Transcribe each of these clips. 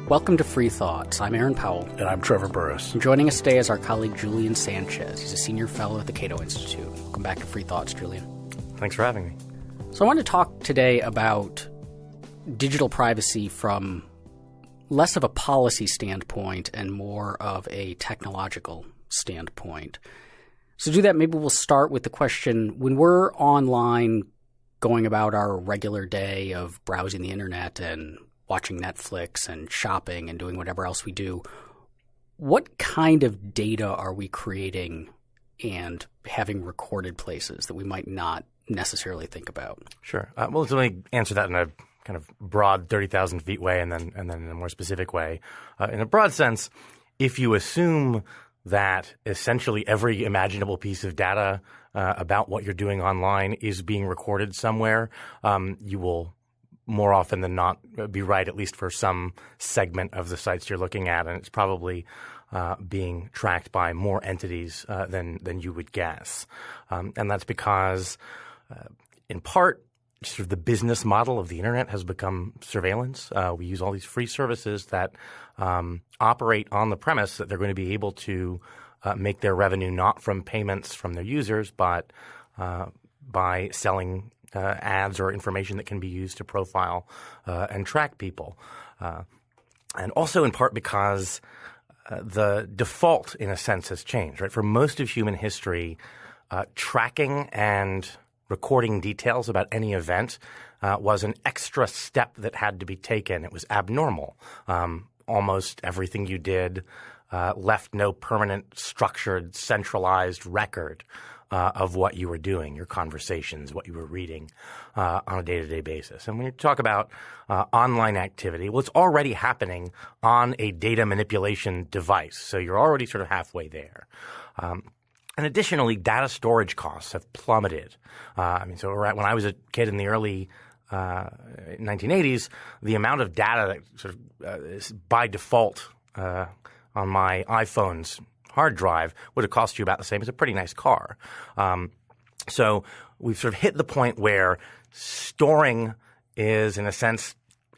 Welcome to Free Thoughts. I'm Aaron Powell. And I'm Trevor Burrus. And joining us today is our colleague Julian Sanchez. He's a senior fellow at the Cato Institute. Welcome back to Free Thoughts, Julian. Thanks for having me. So I want to talk today about digital privacy from less of a policy standpoint and more of a technological standpoint. So to do that, maybe we'll start with the question, when we're online going about our regular day of browsing the internet and watching Netflix and shopping and doing whatever else we do, what kind of data are we creating and having recorded places that we might not necessarily think about? Sure. Well, let me answer that in a kind of broad 30,000 feet way and then in a more specific way. In a broad sense, if you assume that essentially every imaginable piece of data about what you're doing online is being recorded somewhere, you will more often than not be right, at least for some segment of the sites you're looking at, and it's probably being tracked by more entities than you would guess. And that's because, in part, sort of the business model of the internet has become surveillance. We use all these free services that operate on the premise that they're going to be able to make their revenue not from payments from their users, but by selling ads or information that can be used to profile and track people. And also in part because the default, in a sense, has changed. Right? For most of human history, tracking and recording details about any event was an extra step that had to be taken. It was abnormal. Almost everything you did left no permanent, structured, centralized record of what you were doing, your conversations, what you were reading on a day-to-day basis. And when you talk about online activity, well, it's already happening on a data manipulation device. So you're already sort of halfway there. And additionally, data storage costs have plummeted. So when I was a kid in the early 1980s, the amount of data that sort of is by default on my iPhone's hard drive would have cost you about the same as a pretty nice car. So we've sort of hit the point where storing is, in a sense,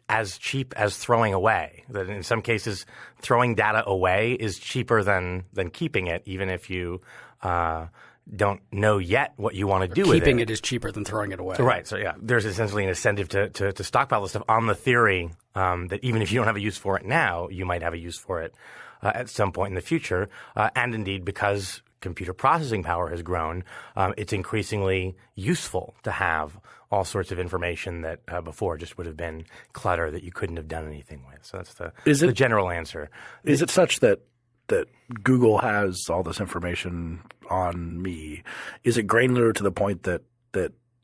as cheap as throwing away. That in some cases, throwing data away is cheaper than keeping it, even if you don't know yet what you want to do with it. Keeping it is cheaper than throwing it away. Right. So yeah, there's essentially an incentive to stockpile this stuff on the theory that even if you don't have a use for it now, you might have a use for it at some point in the future. And indeed, because computer processing power has grown, it's increasingly useful to have all sorts of information that before just would have been clutter that you couldn't have done anything with. So that's the general answer. Is it such that Google has all this information on me? Is it granular to the point that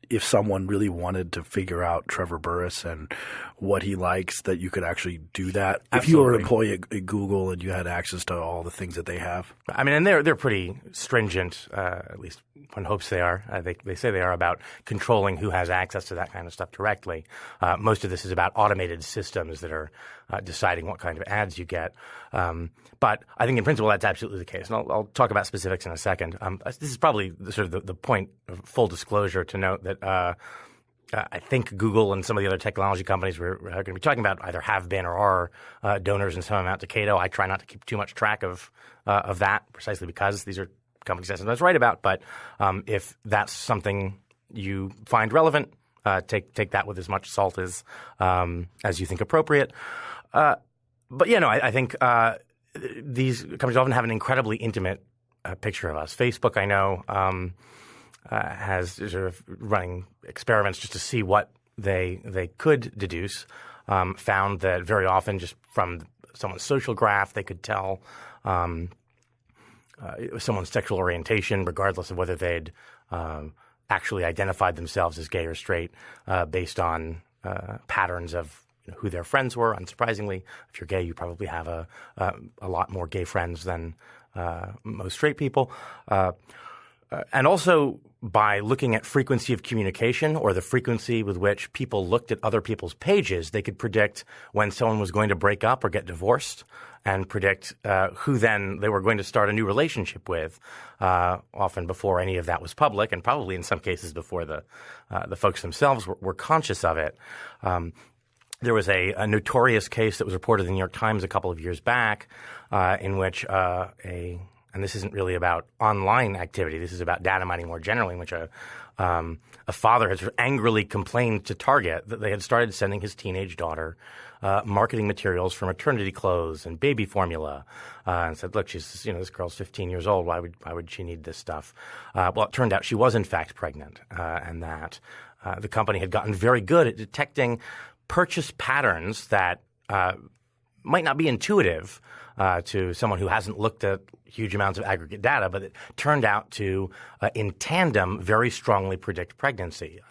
if someone really wanted to figure out Trevor Burrus and what he likes, that you could actually do that? Absolutely. If you were an employee at Google and you had access to all the things that they have? I mean, and they're pretty stringent, at least one hopes they are. They say they are about controlling who has access to that kind of stuff directly. Most of this is about automated systems that are deciding what kind of ads you get. But I think in principle that's absolutely the case. And I'll talk about specifics in a second. This is probably the point of full disclosure to note that I think Google and some of the other technology companies we're going to be talking about either have been or are donors in some amount to Cato. I try not to keep too much track of that precisely because these are companies I sometimes write about. But if that's something you find relevant, take that with as much salt as you think appropriate. But I think these companies often have an incredibly intimate picture of us. Facebook, I know, has sort of running experiments just to see what they could deduce. Found that very often just from someone's social graph they could tell someone's sexual orientation, regardless of whether they'd actually identified themselves as gay or straight, based on patterns of who their friends were. Unsurprisingly, if you're gay, you probably have a lot more gay friends than most straight people. And also by looking at frequency of communication or the frequency with which people looked at other people's pages, they could predict when someone was going to break up or get divorced and predict who then they were going to start a new relationship with, often before any of that was public and probably in some cases before the folks themselves were conscious of it. there was a notorious case that was reported in the New York Times a couple of years back in which and this isn't really about online activity. This is about data mining more generally, in which a father had sort of angrily complained to Target that they had started sending his teenage daughter marketing materials for maternity clothes and baby formula, and said, "Look, she's this girl's 15 years old. Why would she need this stuff?" Well, it turned out she was in fact pregnant, and that the company had gotten very good at detecting purchase patterns that might not be intuitive to someone who hasn't looked at huge amounts of aggregate data, but it turned out to, in tandem, very strongly predict pregnancy.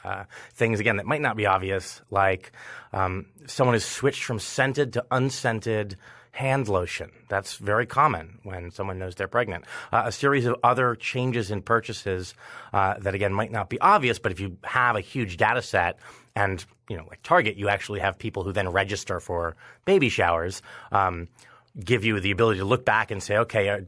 Things, again, that might not be obvious, like someone has switched from scented to unscented hand lotion. That's very common when someone knows they're pregnant. A series of other changes in purchases that, again, might not be obvious, but if you have a huge data set and, like Target, you actually have people who then register for baby showers, give you the ability to look back and say, okay,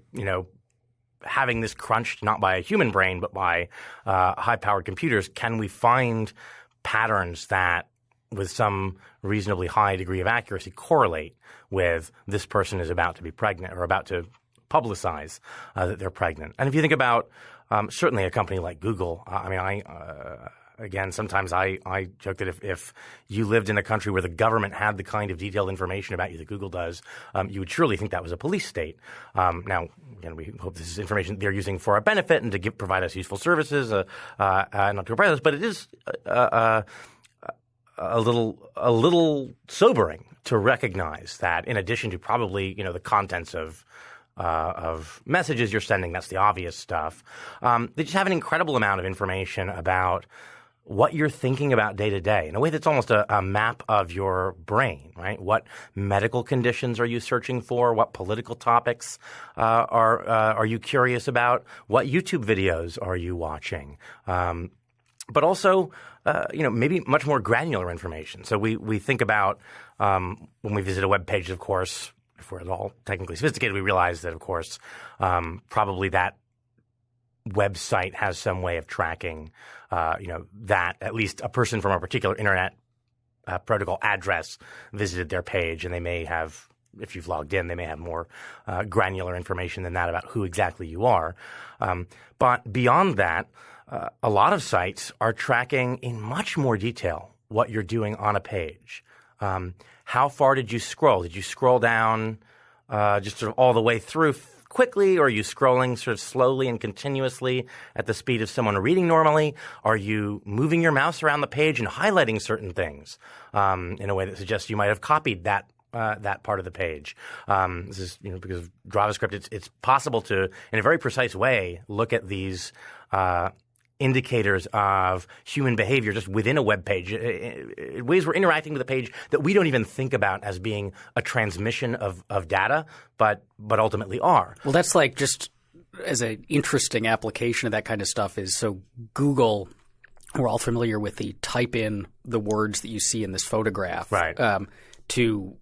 having this crunched not by a human brain but by high-powered computers, can we find patterns that, with some reasonably high degree of accuracy, correlate with this person is about to be pregnant or about to publicize that they're pregnant? And if you think about certainly a company like Google, again, sometimes I joke that if you lived in a country where the government had the kind of detailed information about you that Google does, you would surely think that was a police state. Now, again, we hope this is information they're using for our benefit and to provide us useful services, not to oppress us, but it is a little sobering to recognize that, in addition to probably the contents of messages you're sending, that's the obvious stuff, they just have an incredible amount of information about what you're thinking about day to day in a way that's almost a map of your brain, right? What medical conditions are you searching for? What political topics are you curious about? What YouTube videos are you watching? But also, maybe much more granular information. So we think about when we visit a web page, of course, if we're at all technically sophisticated, we realize that, of course, probably that website has some way of tracking, that at least a person from a particular internet protocol address visited their page, and they may have, if you've logged in, they may have more granular information than that about who exactly you are. But beyond that, a lot of sites are tracking in much more detail what you're doing on a page. How far did you scroll? Did you scroll down just sort of all the way through quickly, or are you scrolling sort of slowly and continuously at the speed of someone reading normally? Are you moving your mouse around the page and highlighting certain things in a way that suggests you might have copied that part of the page? This is because of JavaScript, it's possible to, in a very precise way, look at these indicators of human behavior just within a web page, ways we're interacting with a page that we don't even think about as being a transmission of data, but ultimately are. Well, that's like, just as an interesting application of that kind of stuff is, so Google, we're all familiar with the type in the words that you see in this photograph, right, to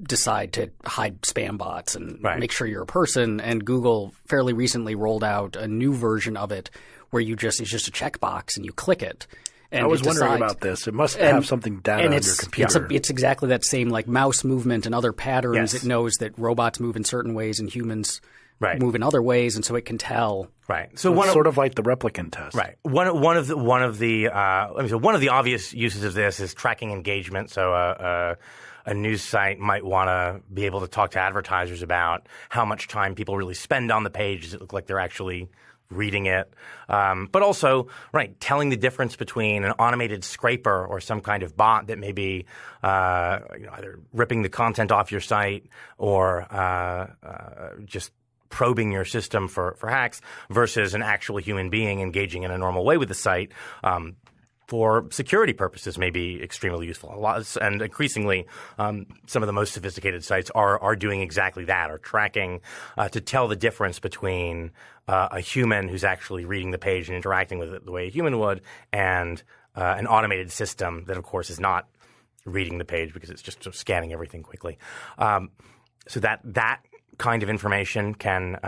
decide to hide spam bots and right, make sure you're a person. And Google fairly recently rolled out a new version of it where it's just a checkbox and you click it. And I was wondering about this. It must have something data on your computer. It's exactly that same, like mouse movement and other patterns. Yes. It knows that robots move in certain ways and humans right, move in other ways, and so it can tell. Right. So it's sort of like the replicant test. Right. One of the obvious uses of this is tracking engagement. So a news site might want to be able to talk to advertisers about how much time people really spend on the page. Does it look like they're actually reading it? But also, right, telling the difference between an automated scraper or some kind of bot that may be either ripping the content off your site or just probing your system for hacks versus an actual human being engaging in a normal way with the site. For security purposes may be extremely useful. And increasingly, some of the most sophisticated sites are doing exactly that, are tracking to tell the difference between a human who's actually reading the page and interacting with it the way a human would, and an automated system that, of course, is not reading the page because it's just sort of scanning everything quickly. So that kind of information can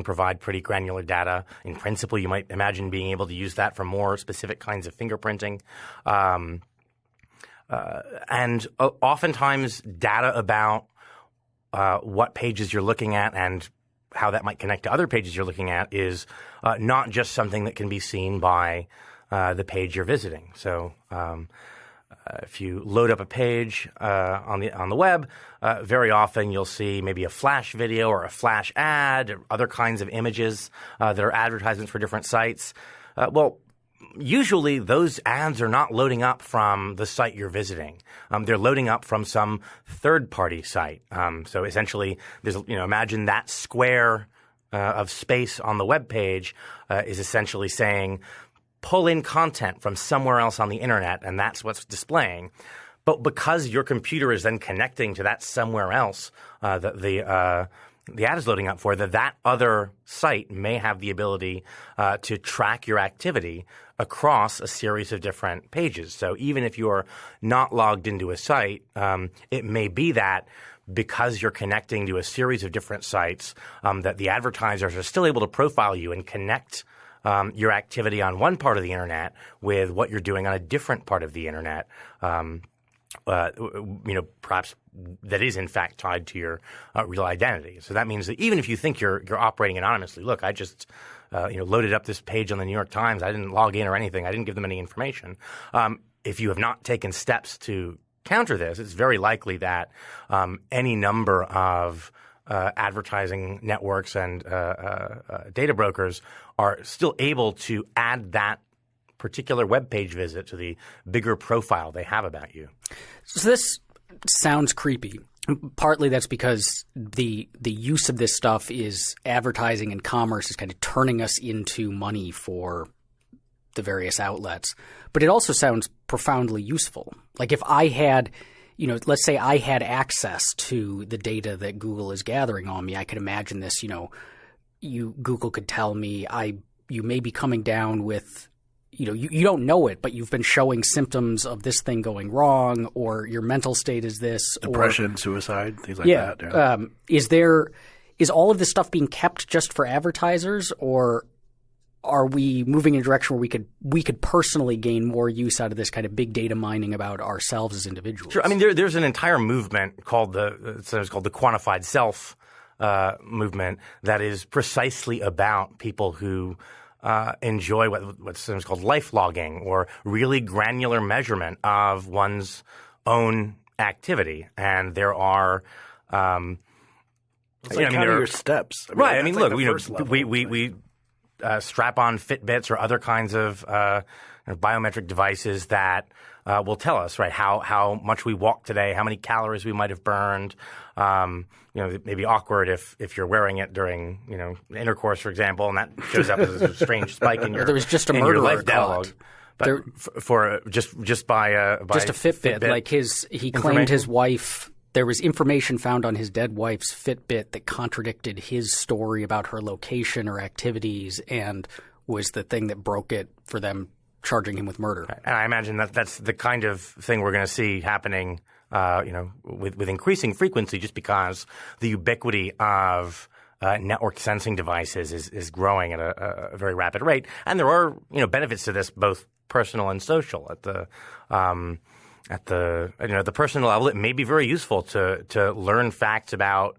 provide pretty granular data. In principle, you might imagine being able to use that for more specific kinds of fingerprinting. And oftentimes data about what pages you're looking at and how that might connect to other pages you're looking at is not just something that can be seen by the page you're visiting. So if you load up a page on the web, very often you'll see maybe a flash video or a flash ad or other kinds of images that are advertisements for different sites. Usually those ads are not loading up from the site you're visiting. They're loading up from some third-party site. So essentially, imagine that square of space on the web page is essentially saying, pull in content from somewhere else on the internet, and that's what's displaying. But because your computer is then connecting to that somewhere else, the ad is loading up for, that other site may have the ability to track your activity across a series of different pages. So even if you're not logged into a site, it may be that because you're connecting to a series of different sites, that the advertisers are still able to profile you and connect your activity on one part of the internet with what you're doing on a different part of the internet. Perhaps that is in fact tied to your real identity. So that means that even if you think you're operating anonymously, look, I just loaded up this page on the New York Times. I didn't log in or anything. I didn't give them any information. If you have not taken steps to counter this, it's very likely that any number of advertising networks and data brokers are still able to add that particular web page visit to the bigger profile they have about you. So this sounds creepy. Partly that's because the use of this stuff is advertising and commerce is kind of turning us into money for the various outlets. But it also sounds profoundly useful. Like if I had, let's say I had access to the data that Google is gathering on me, I could imagine this, Google could tell me you may be coming down with you don't know it, but you've been showing symptoms of this thing going wrong, or your mental state is this. Depression, suicide, things like that. Yeah. Is all of this stuff being kept just for advertisers, or are we moving in a direction where we could personally gain more use out of this kind of big data mining about ourselves as individuals? Sure. I mean, there's an entire movement called the quantified self movement that is precisely about people who enjoy what's sometimes called life logging, or really granular measurement of one's own activity. And there are, your steps, right? I mean, look, we strap on Fitbits or other kinds of biometric devices that will tell us, right, how much we walked today, how many calories we might have burned. It may be awkward if you're wearing it during, intercourse, for example, and that shows up as a strange spike in your there was just a murderer life dialogue. But for just by a Fitbit, like he claimed his wife. There was information found on his dead wife's Fitbit that contradicted his story about her location or activities, and was the thing that broke it for them charging him with murder. And I imagine that's the kind of thing we're going to see happening, with increasing frequency, just because the ubiquity of network sensing devices is growing at a very rapid rate, and there are benefits to this, both personal and social. At the personal level, it may be very useful to learn facts about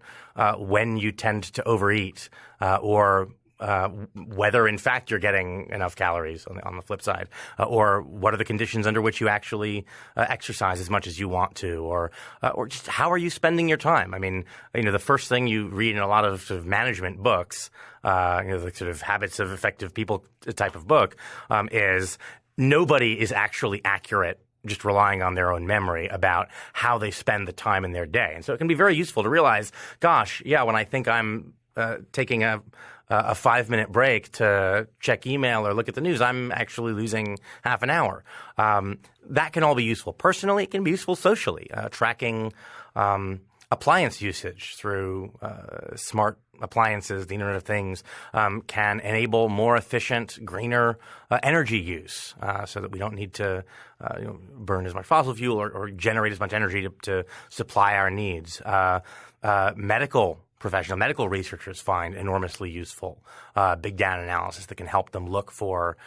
when you tend to overeat, or whether in fact you're getting enough calories on the flip side, or what are the conditions under which you actually exercise as much as you want to, or just how are you spending your time? I mean, the first thing you read in a lot of sort of management books, the sort of Habits of Effective People type of book, is nobody is actually accurate just relying on their own memory about how they spend the time in their day. And so it can be very useful to realize, gosh, yeah, when I think I'm taking a 5-minute break to check email or look at the news, I'm actually losing half an hour. That can all be useful. Personally, it can be useful socially. Tracking appliance usage through smart appliances, the Internet of Things, can enable more efficient, greener energy use, so that we don't need to burn as much fossil fuel or generate as much energy to supply our needs. Medical professional medical researchers find enormously useful, big data analysis that can help them look for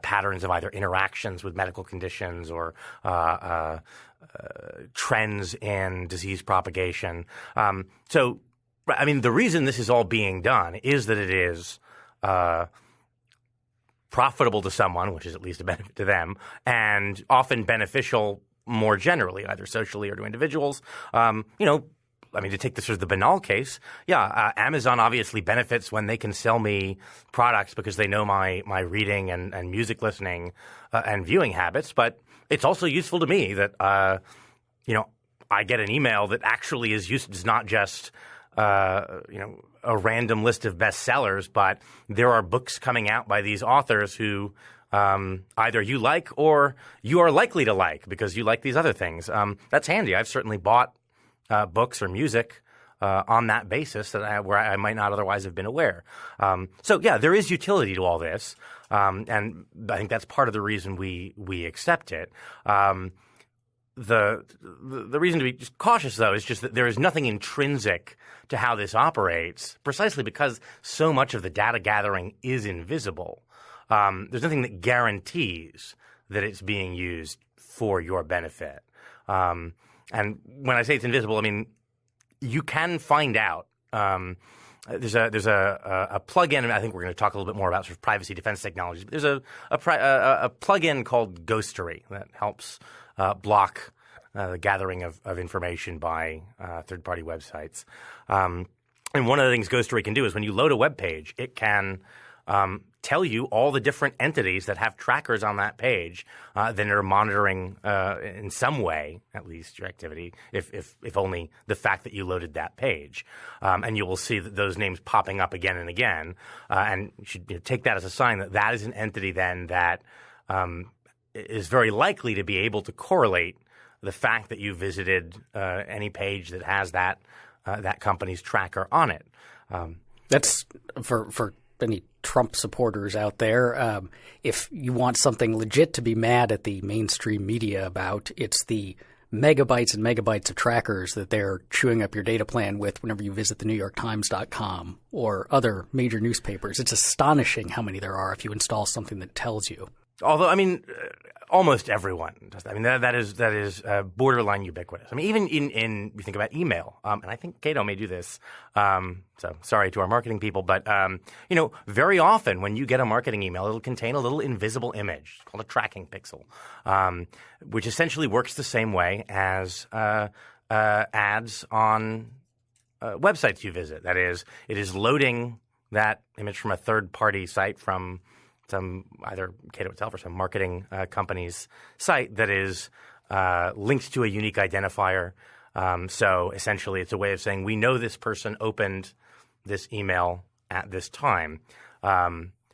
patterns of either interactions with medical conditions or trends in disease propagation. So, I mean, the reason this is all being done is that it is profitable to someone, which is at least a benefit to them, and often beneficial more generally, either socially or to individuals. I mean, to take the sort of the banal case, Amazon obviously benefits when they can sell me products because they know my reading and music listening and viewing habits. But it's also useful to me that, I get an email that actually is used. It's not just, a random list of bestsellers, but there are books coming out by these authors who either you like or you are likely to like because you like these other things. That's handy. I've certainly bought books or music on that basis where I might not otherwise have been aware. So there is utility to all this, and I think that's part of the reason we accept it. The reason to be just cautious, though, is just that there is nothing intrinsic to how this operates, precisely because so much of the data gathering is invisible. There's nothing that guarantees that it's being used for your benefit. And when I say it's invisible, I mean you can find out. There's a plugin, and I think we're going to talk a little bit more about sort of privacy defense technologies. But there's a plugin called Ghostery that helps block the gathering of information by third-party websites. And one of the things Ghostery can do is when you load a web page, it can tell you all the different entities that have trackers on that page that are monitoring in some way, at least, your activity, if only the fact that you loaded that page. And you will see that those names popping up again and again. And you should take that as a sign that that is an entity then that is very likely to be able to correlate the fact that you visited any page that has that company's tracker on it. That's for any Trump supporters out there. If you want something legit to be mad at the mainstream media about, it's the megabytes and megabytes of trackers that they're chewing up your data plan with whenever you visit the NewYorkTimes.com or other major newspapers. It's astonishing how many there are if you install something that tells you. Although, I mean, almost everyone does that. I mean, that is borderline ubiquitous. I mean, even in you think about email, and I think Cato may do this. So sorry to our marketing people, but very often when you get a marketing email, it'll contain a little invisible image called a tracking pixel, which essentially works the same way as ads on websites you visit. That is, it is loading that image from a third-party site from some either Cato itself or some marketing company's site that is linked to a unique identifier. So essentially it's a way of saying we know this person opened this email at this time,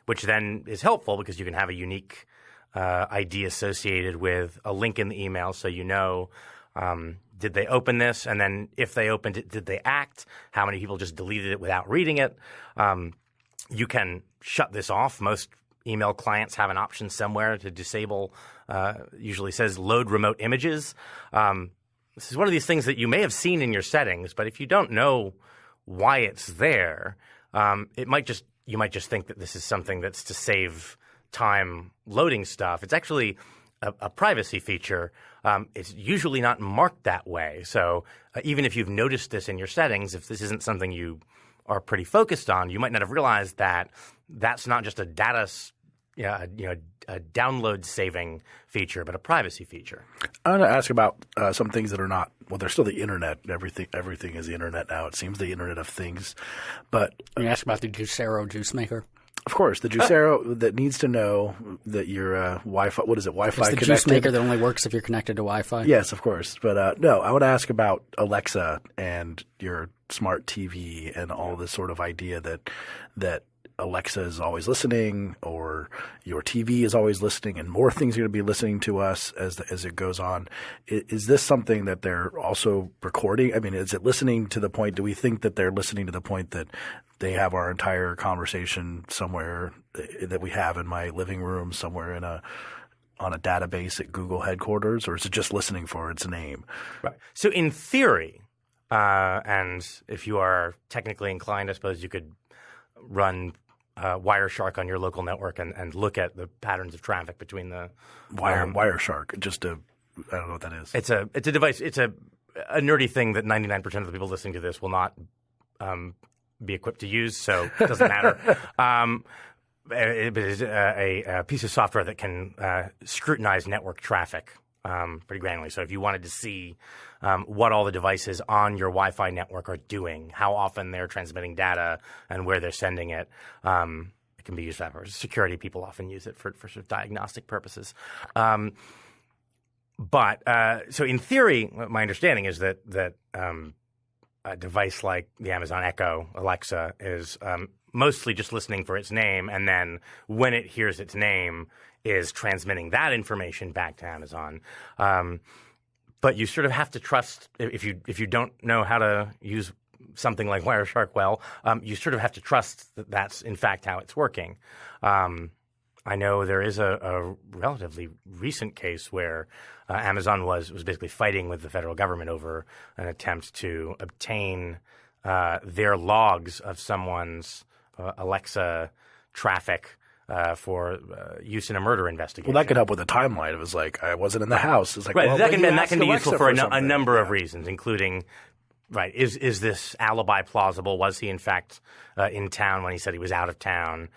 which then is helpful because you can have a unique ID associated with a link in the email so you know did they open this, and then if they opened it, did they act? How many people just deleted it without reading it? You can shut this off. Most email clients have an option somewhere to disable, usually says load remote images. This is one of these things that you may have seen in your settings, but if you don't know why it's there, you might just think that this is something that's to save time loading stuff. It's actually a privacy feature. It's usually not marked that way. So even if you've noticed this in your settings, if this isn't something you are pretty focused on, you might not have realized that that's not just a a download saving feature, but a privacy feature. I want to ask about some things that are not – well, they're still the internet. Everything is the internet now. It seems the internet of things. But you ask about the Juicero juice maker? Of course, the Juicero that needs to know that you're Wi-Fi – what is it, Wi-Fi connected? It's the juice maker that only works if you're connected to Wi-Fi? Yes, of course. But no, I want to ask about Alexa and your smart TV and all this sort of idea that Alexa is always listening or your TV is always listening and more things are going to be listening to us as it goes on. Is this something that they're also recording? I mean, is it listening to the point – do we think that they're listening to the point that they have our entire conversation somewhere that we have in my living room somewhere on a database at Google headquarters, or is it just listening for its name? Right. So in theory, And if you are technically inclined, I suppose you could run Wireshark on your local network and look at the patterns of traffic between the Wireshark. I don't know what that is. It's a device. It's a nerdy thing that 99% of the people listening to this will not be equipped to use, so it doesn't matter. It is a piece of software that can scrutinize network traffic pretty granularly. So if you wanted to see what all the devices on your Wi-Fi network are doing, how often they're transmitting data, and where they're sending it, it can be used for that purpose. Security people often use it for sort of diagnostic purposes. But so in theory, my understanding is that a device like the Amazon Echo, Alexa, is mostly just listening for its name, and then when it hears its name, is transmitting that information back to Amazon. But you sort of have to trust if you don't know how to use something like Wireshark well, you sort of have to trust that that's in fact how it's working. I know there is a relatively recent case where Amazon was basically fighting with the federal government over an attempt to obtain their logs of someone's Alexa traffic for use in a murder investigation. Well, that could help with the timeline. It was like, I wasn't in the house. It's like, right, well, that can be useful for a number of Yeah. reasons, including, right, is this alibi plausible? Was he in fact in town when he said he was out of town?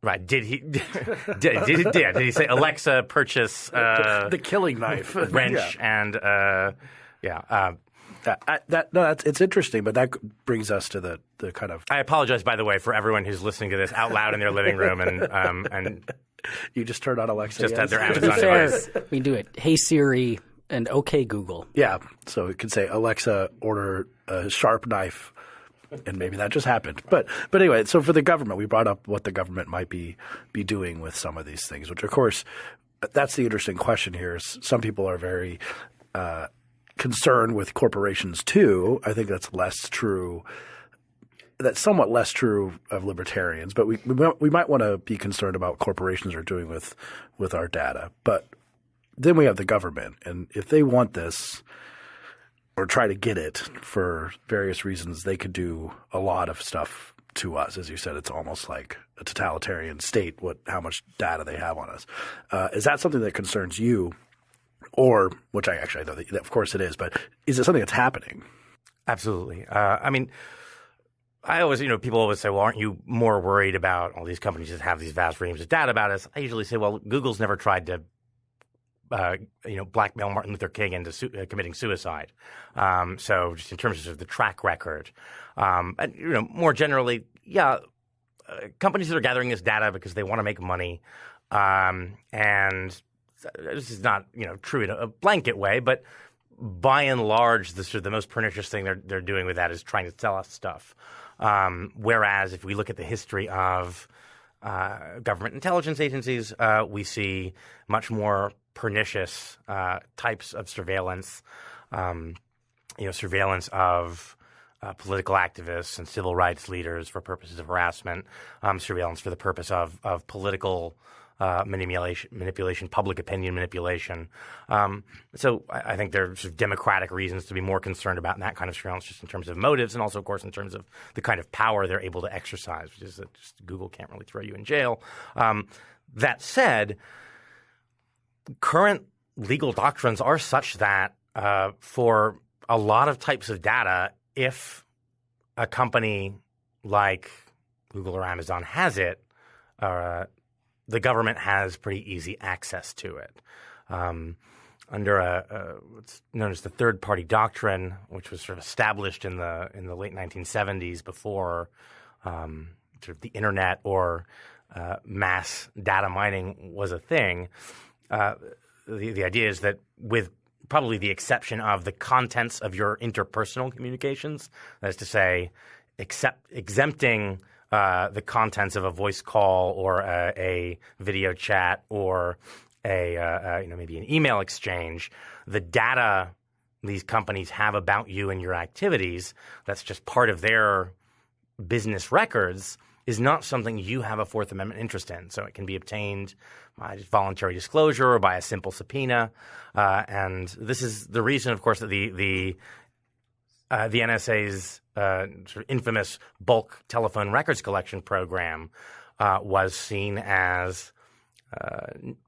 Right. Did he did he say, Alexa, purchase the killing knife, wrench and it's interesting, but that brings us to the kind of. I apologize, by the way, for everyone who's listening to this out loud in their living room and You just turned on Alexa. just had their To be Amazon fair, device. we can do it. Hey Siri and OK Google. Yeah, so it could say, Alexa, order a sharp knife, and maybe that just happened. But anyway, so for the government, we brought up what the government might be doing with some of these things, which of course, that's the interesting question here. Is some people are very concerned with corporations too. I think that's less true. That's somewhat less true of libertarians, but we might want to be concerned about what corporations are doing with our data. But then we have the government, and if they want this or try to get it for various reasons, they could do a lot of stuff to us. As you said, it's almost like a totalitarian state, how much data they have on us. Is that something that concerns you? Or, which I actually know that of course it is, but is it something that's happening? Absolutely. I mean, I always, people always say, well, aren't you more worried about all these companies that have these vast reams of data about us? I usually say, well, Google's never tried to blackmail Martin Luther King into committing suicide. So just in terms of the track record, and more generally, companies that are gathering this data because they want to make money, and this is not true in a blanket way, but by and large, the most pernicious thing they're doing with that is trying to sell us stuff. Whereas if we look at the history of government intelligence agencies, we see much more pernicious types of surveillance, surveillance of political activists and civil rights leaders for purposes of harassment, surveillance for the purpose of political manipulation, public opinion manipulation. So I think there are sort of democratic reasons to be more concerned about that kind of surveillance, just in terms of motives, and also, of course, in terms of the kind of power they're able to exercise, which is that just Google can't really throw you in jail. That said, current legal doctrines are such that for a lot of types of data, if a company like Google or Amazon has it, the government has pretty easy access to it. Under what's known as the third-party doctrine, which was sort of established in the late 1970s before sort of the internet or mass data mining was a thing. The idea is that, with probably the exception of the contents of your interpersonal communications, that is to say, exempting the contents of a voice call or a video chat or maybe an email exchange, the data these companies have about you and your activities, that's just part of their business records, is not something you have a Fourth Amendment interest in. So it can be obtained by voluntary disclosure or by a simple subpoena. And this is the reason, of course, that the NSA's sort of infamous bulk telephone records collection program was seen as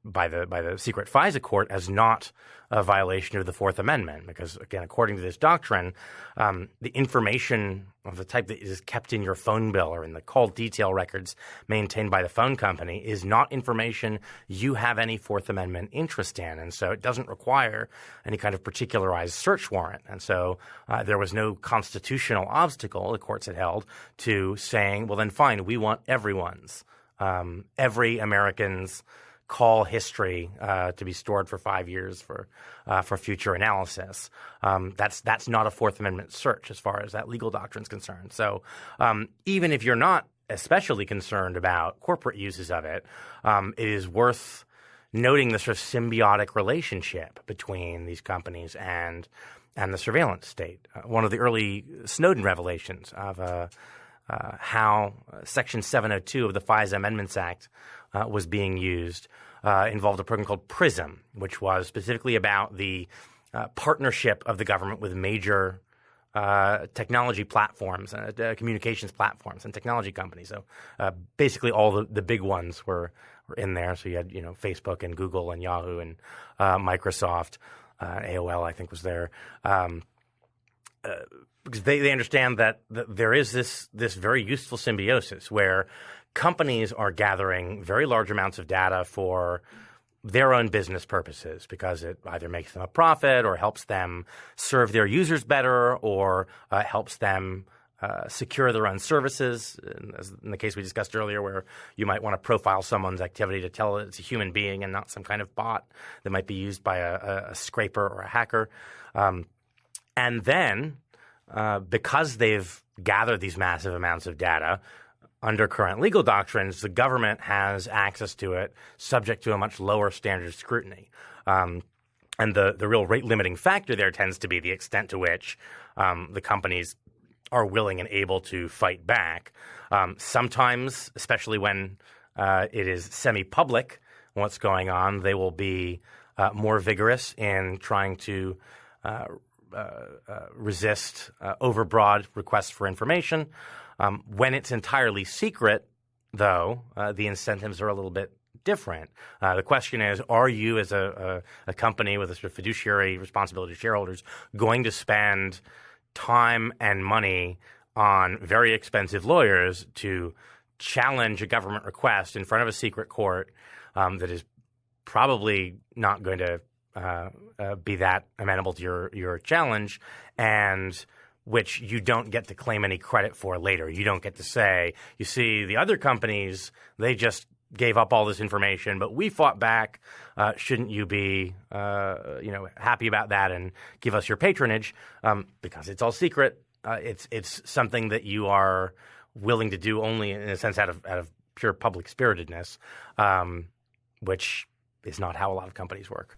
by the secret FISA court as not a violation of the Fourth Amendment, because again, according to this doctrine, the information of the type that is kept in your phone bill or in the call detail records maintained by the phone company is not information you have any Fourth Amendment interest in, and so it doesn't require any kind of particularized search warrant. And so there was no constitutional obstacle, the courts had held, to saying, well, then fine, we want everyone's. Every American's call history to be stored for 5 years for future analysis. That's not a Fourth Amendment search as far as that legal doctrine is concerned. So even if you're not especially concerned about corporate uses of it, it is worth noting the sort of symbiotic relationship between these companies and the surveillance state. One of the early Snowden revelations of how Section 702 of the FISA Amendments Act was being used involved a program called PRISM, which was specifically about the partnership of the government with major technology platforms, communications platforms, and technology companies. So basically, all the big ones were in there. So you had Facebook and Google and Yahoo and Microsoft, AOL, I think, was there. Because they understand that there is this very useful symbiosis where companies are gathering very large amounts of data for their own business purposes because it either makes them a profit or helps them serve their users better or helps them secure their own services. As in the case we discussed earlier, where you might want to profile someone's activity to tell it's a human being and not some kind of bot that might be used by a scraper or a hacker. And then because they've gathered these massive amounts of data, under current legal doctrines, the government has access to it subject to a much lower standard of scrutiny. And the real rate-limiting factor there tends to be the extent to which the companies are willing and able to fight back. Sometimes, especially when it is semi-public what's going on, they will be more vigorous in trying to resist overbroad requests for information. When it's entirely secret, though, the incentives are a little bit different. The question is, are you as a company with a sort of fiduciary responsibility to shareholders going to spend time and money on very expensive lawyers to challenge a government request in front of a secret court that is probably not going to be that amenable to your challenge, and which you don't get to claim any credit for later? You don't get to say, you see, the other companies, they just gave up all this information, but we fought back. Shouldn't you be happy about that and give us your patronage? Because it's all secret. It's something that you are willing to do only, in a sense, out of pure public spiritedness, which is not how a lot of companies work.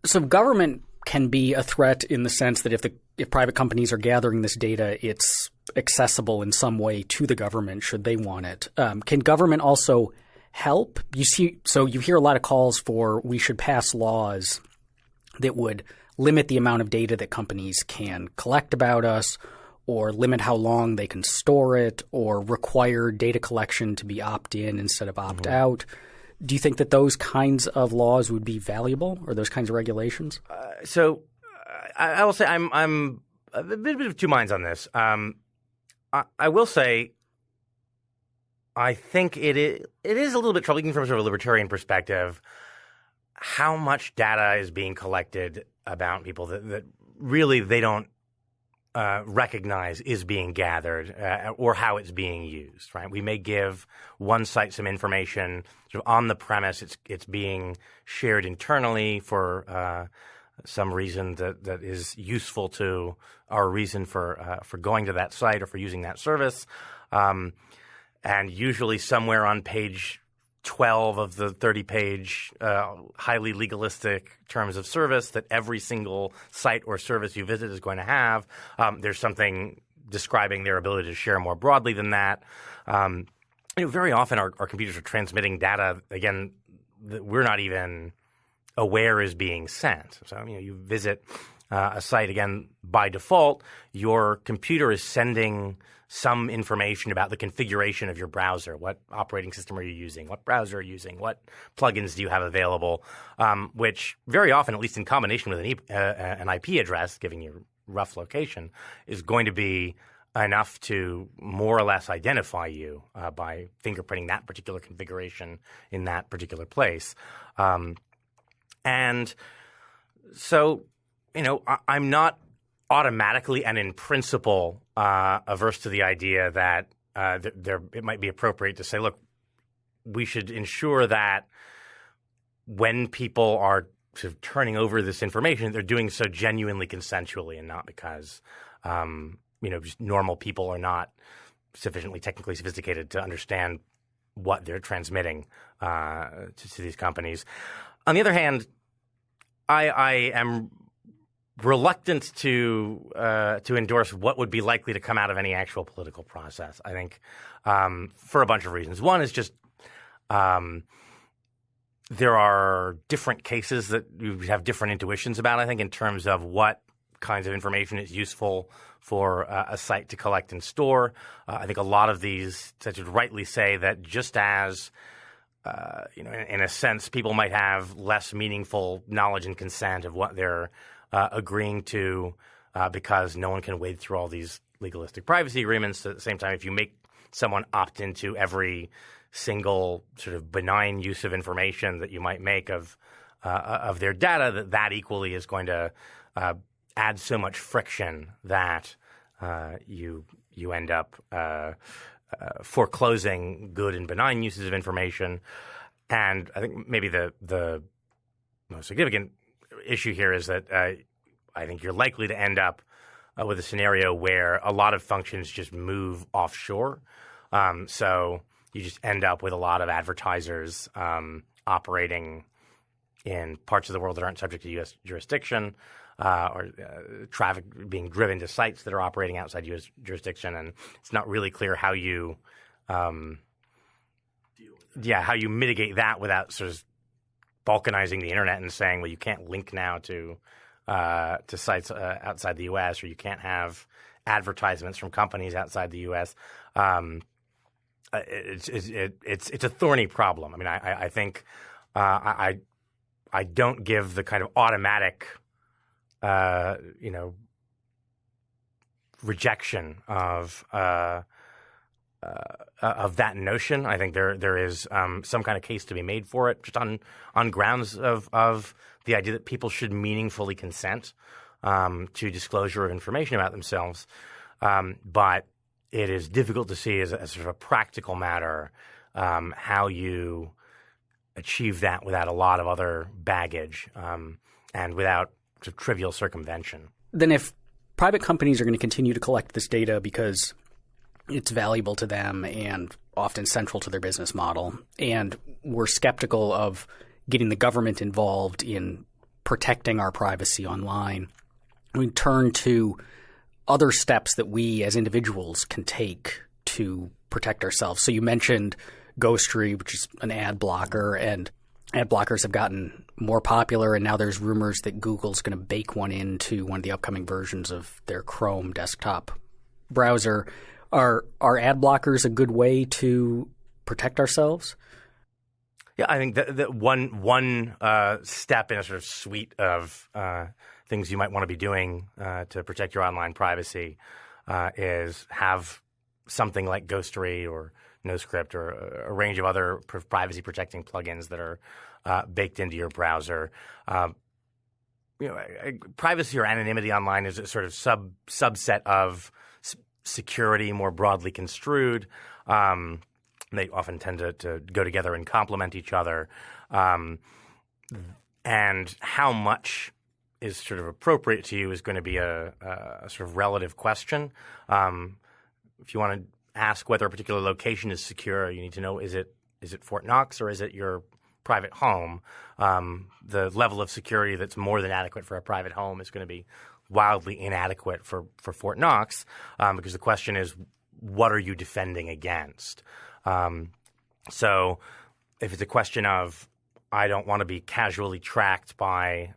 So government can be a threat in the sense that if private companies are gathering this data, it's accessible in some way to the government should they want it. Can government also help? So you hear a lot of calls for we should pass laws that would limit the amount of data that companies can collect about us, or limit how long they can store it, or require data collection to be opt-in instead of opt-out. Do you think that those kinds of laws would be valuable, or those kinds of regulations? I will say I'm a bit of two minds on this. I will say I think it is a little bit troubling from sort of a libertarian perspective how much data is being collected about people that really they don't recognize is being gathered or how it's being used, right? We may give one site some information sort of on the premise it's being shared internally for some reason that is useful to our reason for going to that site or for using that service. And usually somewhere on page 12 of the 30-page highly legalistic terms of service that every single site or service you visit is going to have, there's something describing their ability to share more broadly than that. very often our computers are transmitting data, again, that we're not even aware is being sent. So, you visit a site, again, by default, your computer is sending some information about the configuration of your browser. What operating system are you using? What browser are you using? What plugins do you have available? Which very often, at least in combination with an IP address, giving you rough location, is going to be enough to more or less identify you by fingerprinting that particular configuration in that particular place. And so, I'm not automatically and in principle averse to the idea that it might be appropriate to say, look, we should ensure that when people are sort of turning over this information, they're doing so genuinely consensually and not because just normal people are not sufficiently technically sophisticated to understand what they're transmitting to these companies. On the other hand, I am reluctant to endorse what would be likely to come out of any actual political process. I think for a bunch of reasons. One is just there are different cases that you have different intuitions about, I think, in terms of what kinds of information is useful for a site to collect and store. I think a lot of these sites would rightly say that just as in a sense, people might have less meaningful knowledge and consent of what they're agreeing to because no one can wade through all these legalistic privacy agreements. At the same time, if you make someone opt into every single sort of benign use of information that you might make of their data, that equally is going to add so much friction that you end up foreclosing good and benign uses of information. And I think maybe the most significant issue here is that I think you're likely to end up with a scenario where a lot of functions just move offshore. So you just end up with a lot of advertisers operating in parts of the world that aren't subject to U.S. jurisdiction, or traffic being driven to sites that are operating outside U.S. jurisdiction, and it's not really clear how you mitigate that without sort of balkanizing the internet and saying, well, you can't link now to sites outside the U.S. or you can't have advertisements from companies outside the U.S. It's a thorny problem. I mean, I think I don't give the kind of automatic rejection of that notion. I think there is some kind of case to be made for it, just on grounds of the idea that people should meaningfully consent to disclosure of information about themselves. But it is difficult to see as sort of a practical matter how you achieve that without a lot of other baggage and without sort of trivial circumvention. Then if private companies are going to continue to collect this data because it's valuable to them and often central to their business model, and we're skeptical of getting the government involved in protecting our privacy online, we turn to other steps that we as individuals can take to protect ourselves. So you mentioned Ghostery, which is an ad blocker, and ad blockers have gotten more popular, and now there's rumors that Google's going to bake one into one of the upcoming versions of their Chrome desktop browser. Are ad blockers a good way to protect ourselves? Yeah, I think that one step in a sort of suite of things you might want to be doing to protect your online privacy is have something like Ghostery or NoScript or a range of other privacy protecting plugins that are baked into your browser. Privacy or anonymity online is a sort of subset of security more broadly construed. They often tend to go together and complement each other. And how much is sort of appropriate to you is going to be a sort of relative question. If you want to ask whether a particular location is secure, you need to know, is it Fort Knox or is it your private home? The level of security that's more than adequate for a private home is going to be wildly inadequate for Fort Knox because the question is, what are you defending against? So if it's a question of I don't want to be casually tracked by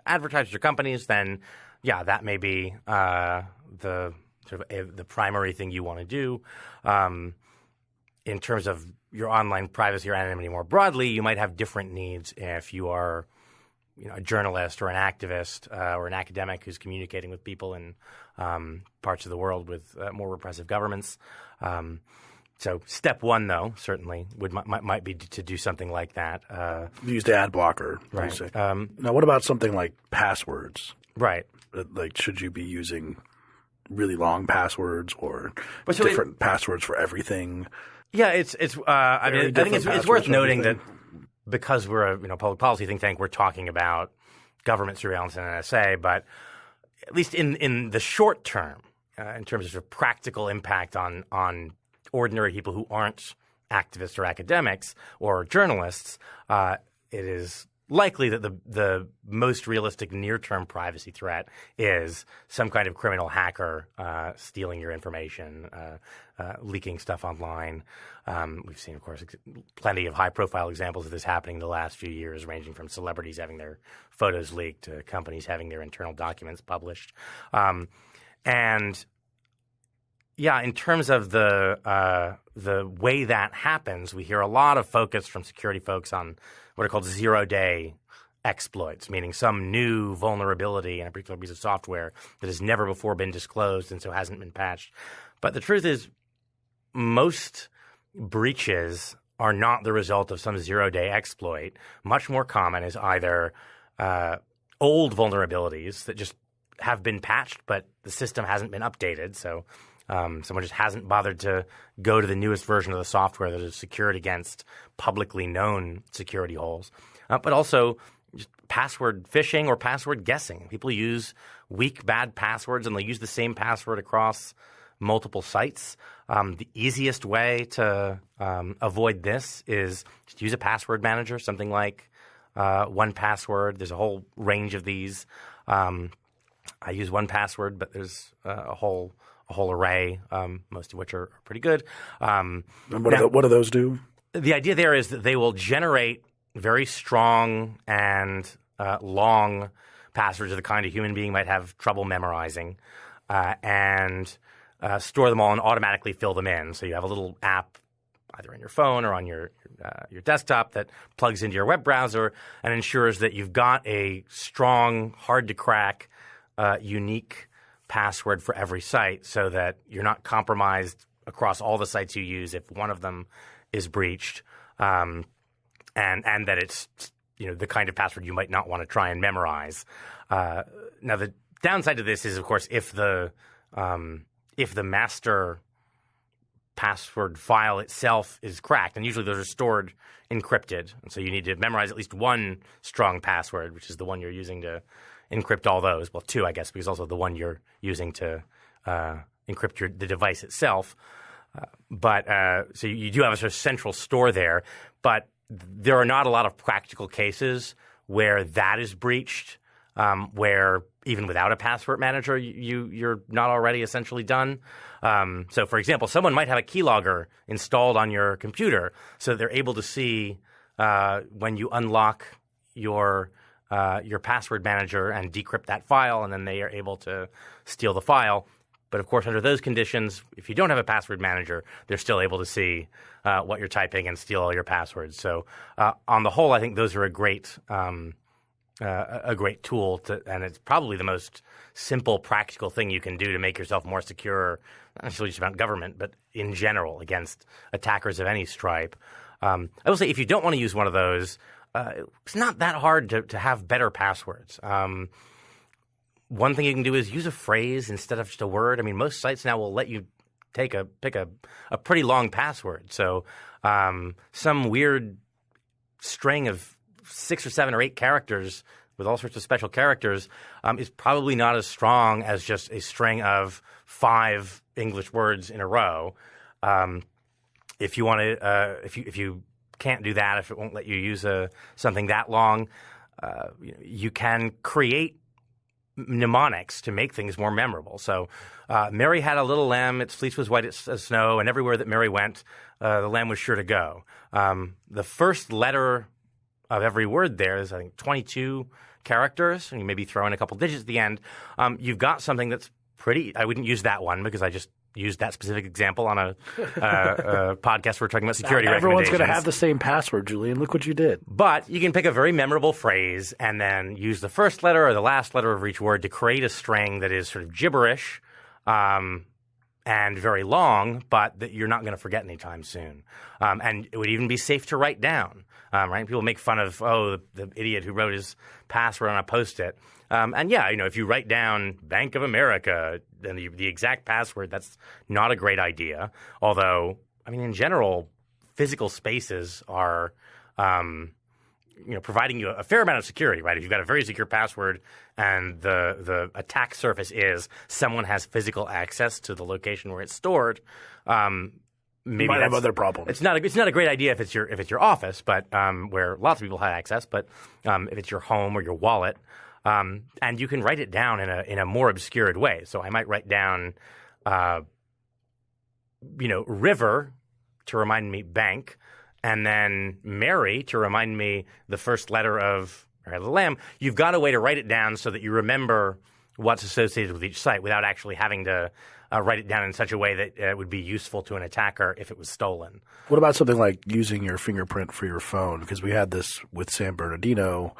advertisers or companies, then that may be the primary thing you want to do. In terms of your online privacy or anonymity more broadly, you might have different needs if you are a journalist or an activist or an academic who's communicating with people in parts of the world with more repressive governments. So step one, though, certainly might be to do something like that. Use the ad blocker. Right. Now, what about something like passwords? Right. Like, should you be using really long passwords or different passwords for everything? Yeah, I think it's worth noting that because we're a public policy think tank, we're talking about government surveillance and NSA, but at least in the short term, in terms of practical impact on ordinary people who aren't activists or academics or journalists, it is likely that the most realistic near-term privacy threat is some kind of criminal hacker stealing your information, leaking stuff online. We've seen, of course, plenty of high-profile examples of this happening in the last few years, ranging from celebrities having their photos leaked to companies having their internal documents published. In terms of the way that happens, we hear a lot of focus from security folks on what are called zero-day exploits, meaning some new vulnerability in a particular piece of software that has never before been disclosed and so hasn't been patched. But the truth is, most breaches are not the result of some zero-day exploit. Much more common is either old vulnerabilities that just have been patched, but the system hasn't been updated. So someone just hasn't bothered to go to the newest version of the software that is secured against publicly known security holes. But also just password phishing or password guessing. People use weak, bad passwords, and they'll use the same password across multiple sites. The easiest way to avoid this is just use a password manager, something like 1Password. There's a whole range of these. I use 1Password, but there's a whole array, most of which are pretty good. And what do those do? The idea there is that they will generate very strong and long passwords of the kind a human being might have trouble memorizing, and store them all and automatically fill them in. So you have a little app either on your phone or on your desktop that plugs into your web browser and ensures that you've got a strong, hard-to-crack, unique password for every site so that you're not compromised across all the sites you use if one of them is breached, and that it's the kind of password you might not want to try and memorize. Now, the downside to this is, of course, if the master password file itself is cracked, and usually those are stored encrypted, and so you need to memorize at least one strong password, which is the one you're using to encrypt all those. Well, two, I guess, because also the one you're using to encrypt the device itself. So you do have a sort of central store there, but there are not a lot of practical cases where that is breached, where even without a password manager, you're not already essentially done. So, for example, someone might have a keylogger installed on your computer, so they're able to see when you unlock your password manager and decrypt that file, and then they are able to steal the file. But, of course, under those conditions, if you don't have a password manager, they're still able to see what you're typing and steal all your passwords. So, on the whole, I think those are a great tool, and it's probably the most simple, practical thing you can do to make yourself more secure, not necessarily just about government, but in general against attackers of any stripe. I will say if you don't want to use one of those, it's not that hard to have better passwords. One thing you can do is use a phrase instead of just a word. I mean, most sites now will let you pick a pretty long password. So some weird string of 6 or 7 or 8 characters with all sorts of special characters is probably not as strong as just a string of 5 English words in a row. If you want to, if you can't do that, if it won't let you use something that long, you can create mnemonics to make things more memorable. So Mary had a little lamb, its fleece was white as snow, and everywhere that Mary went, the lamb was sure to go. The first letter of every word there is, I think, 22 characters, and you maybe throw in a couple digits at the end. You've got something that's pretty – I wouldn't use that one because I just used that specific example on a podcast where we're talking about security recommendations. Everyone's going to have the same password, Julian. Look what you did. But you can pick a very memorable phrase and then use the first letter or the last letter of each word to create a string that is sort of gibberish and very long, but that you're not going to forget anytime soon. And it would even be safe to write down, right? People make fun of, the idiot who wrote his password on a Post-it. And yeah, if you write down Bank of America and the exact password, that's not a great idea. Although, in general, physical spaces are, providing you a fair amount of security, right? If you've got a very secure password and the attack surface is someone has physical access to the location where it's stored, maybe you might have other problems. It's not a great idea if it's your office, but where lots of people have access. But if it's your home or your wallet. And you can write it down in a more obscured way. So I might write down, river to remind me bank, and then Mary to remind me the first letter of the lamb. You've got a way to write it down so that you remember what's associated with each site without actually having to write it down in such a way that it would be useful to an attacker if it was stolen. What about something like using your fingerprint for your phone? Because we had this with San Bernardino.